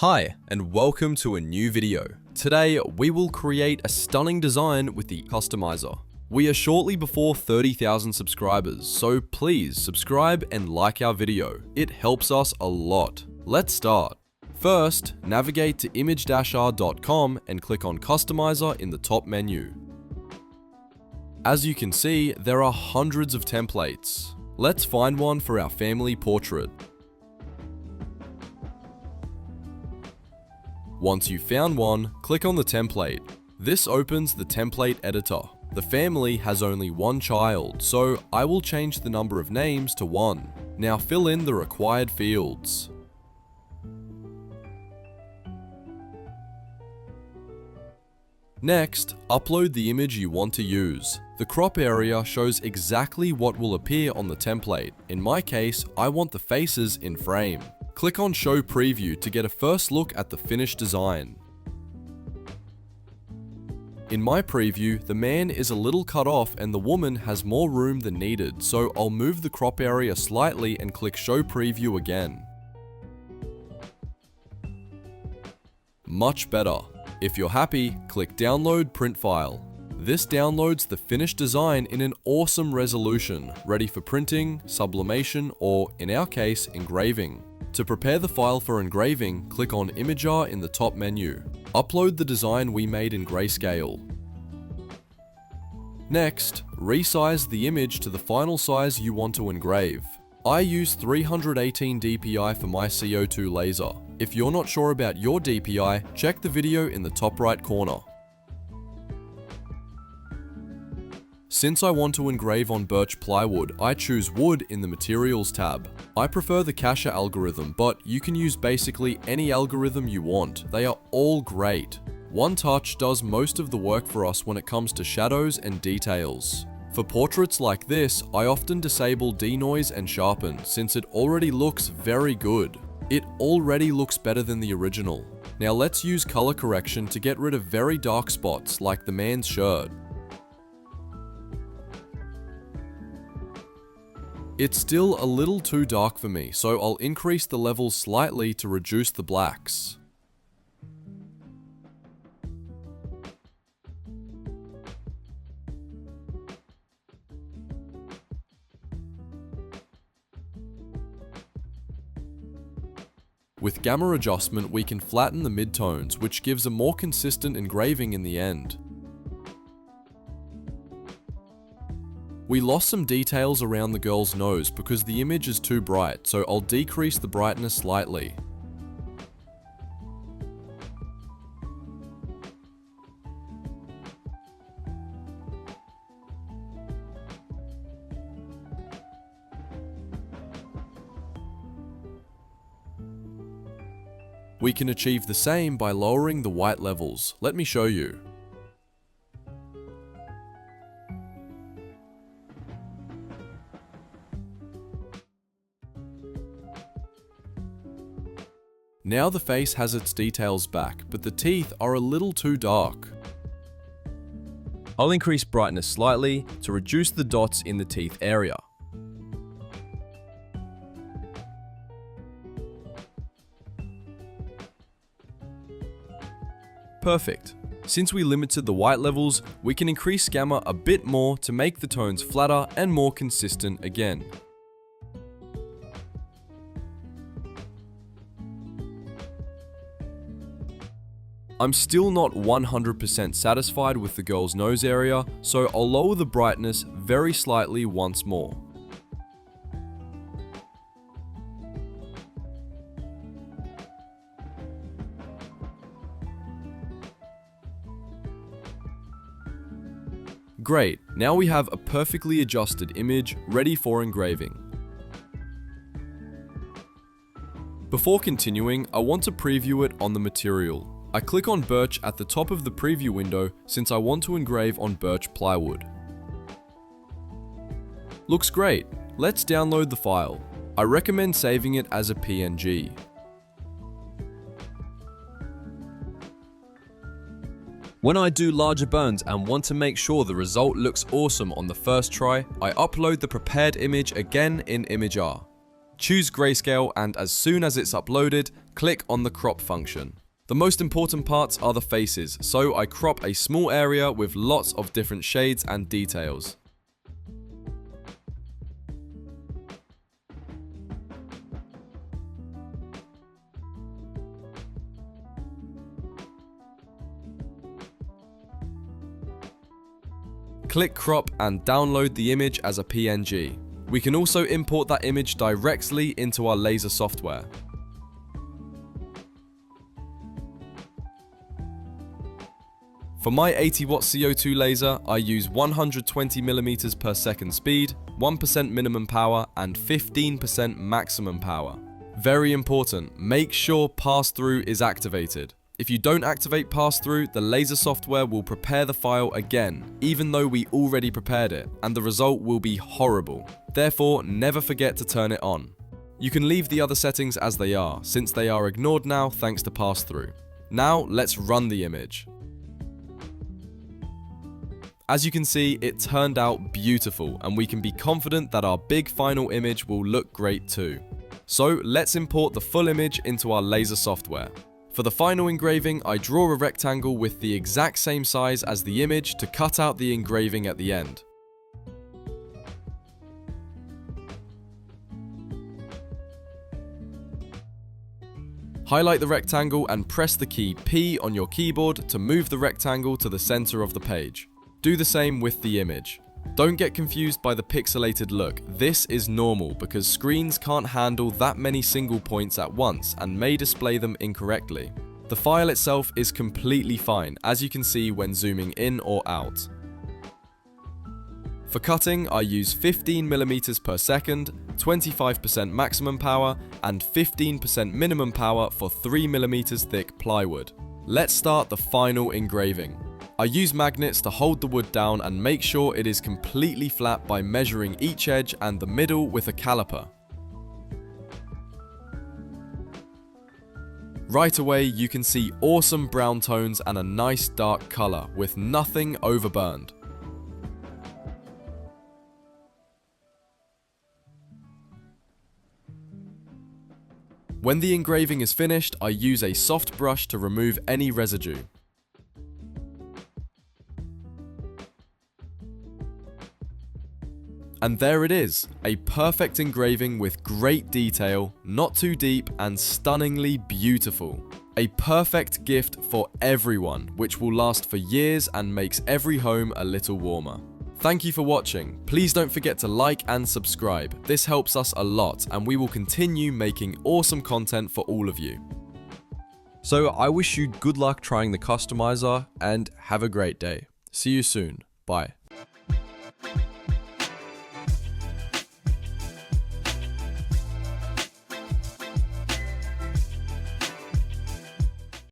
Hi, and welcome to a new video. Today, we will create a stunning design with the CustomizR. We are shortly before 30,000 subscribers, so please subscribe and like our video. It helps us a lot. Let's start. First, navigate to imag-r.com and click on CustomizR in the top menu. As you can see, there are hundreds of templates. Let's find one for our family portrait. Once you've found one, click on the template. This opens the template editor. The family has only one child, so I will change the number of names to 1. Now fill in the required fields. Next, upload the image you want to use. The crop area shows exactly what will appear on the template. In my case, I want the faces in frame. Click on Show Preview to get a first look at the finished design. In my preview, the man is a little cut off and the woman has more room than needed, so I'll move the crop area slightly and click Show Preview again. Much better. If you're happy, click Download Print File. This downloads the finished design in an awesome resolution, ready for printing, sublimation, or in our case, engraving. To prepare the file for engraving, click on imag-r in the top menu. Upload the design we made in grayscale. Next, resize the image to the final size you want to engrave. I use 318 dpi for my CO2 laser. If you're not sure about your DPI, check the video in the top right corner. Since I want to engrave on birch plywood, I choose wood in the materials tab. I prefer the Kasha algorithm, but you can use basically any algorithm you want. They are all great. One Touch does most of the work for us when it comes to shadows and details. For portraits like this, I often disable denoise and sharpen since it already looks very good. It already looks better than the original. Now let's use color correction to get rid of very dark spots like the man's shirt. It's still a little too dark for me, so I'll increase the levels slightly to reduce the blacks. With gamma adjustment, we can flatten the midtones, which gives a more consistent engraving in the end. We lost some details around the girl's nose because the image is too bright, so I'll decrease the brightness slightly. We can achieve the same by lowering the white levels. Let me show you. Now the face has its details back, but the teeth are a little too dark. I'll increase brightness slightly to reduce the dots in the teeth area. Perfect. Since we limited the white levels, we can increase gamma a bit more to make the tones flatter and more consistent again. I'm still not 100% satisfied with the girl's nose area, so I'll lower the brightness very slightly once more. Great, now we have a perfectly adjusted image ready for engraving. Before continuing, I want to preview it on the material. I click on birch at the top of the preview window since I want to engrave on birch plywood. Looks great. Let's download the file. I recommend saving it as a PNG. When I do larger burns and want to make sure the result looks awesome on the first try, I upload the prepared image again in ImagR. Choose grayscale, and as soon as it's uploaded, click on the crop function. The most important parts are the faces, so I crop a small area with lots of different shades and details. Click crop and download the image as a PNG. We can also import that image directly into our laser software. For my 80-watt CO2 laser, I use 120 mm per second speed, 1% minimum power, and 15% maximum power. Very important, make sure pass-through is activated. If you don't activate pass-through, the laser software will prepare the file again, even though we already prepared it, and the result will be horrible. Therefore, never forget to turn it on. You can leave the other settings as they are, since they are ignored now thanks to pass-through. Now, let's run the image. As you can see, it turned out beautiful, and we can be confident that our big final image will look great too. So, let's import the full image into our laser software. For the final engraving, I draw a rectangle with the exact same size as the image to cut out the engraving at the end. Highlight the rectangle and press the key P on your keyboard to move the rectangle to the center of the page. Do the same with the image. Don't get confused by the pixelated look. This is normal because screens can't handle that many single points at once and may display them incorrectly. The file itself is completely fine, as you can see when zooming in or out. For cutting, I use 15 mm per second, 25% maximum power, and 15% minimum power for 3 mm thick plywood. Let's start the final engraving. I use magnets to hold the wood down and make sure it is completely flat by measuring each edge and the middle with a caliper. Right away, you can see awesome brown tones and a nice dark color with nothing overburned. When the engraving is finished, I use a soft brush to remove any residue. And there it is, a perfect engraving with great detail, not too deep, and stunningly beautiful. A perfect gift for everyone, which will last for years and makes every home a little warmer. Thank you for watching. Please don't forget to like and subscribe. This helps us a lot, and we will continue making awesome content for all of you. So I wish you good luck trying the CustomizR and have a great day. See you soon. Bye.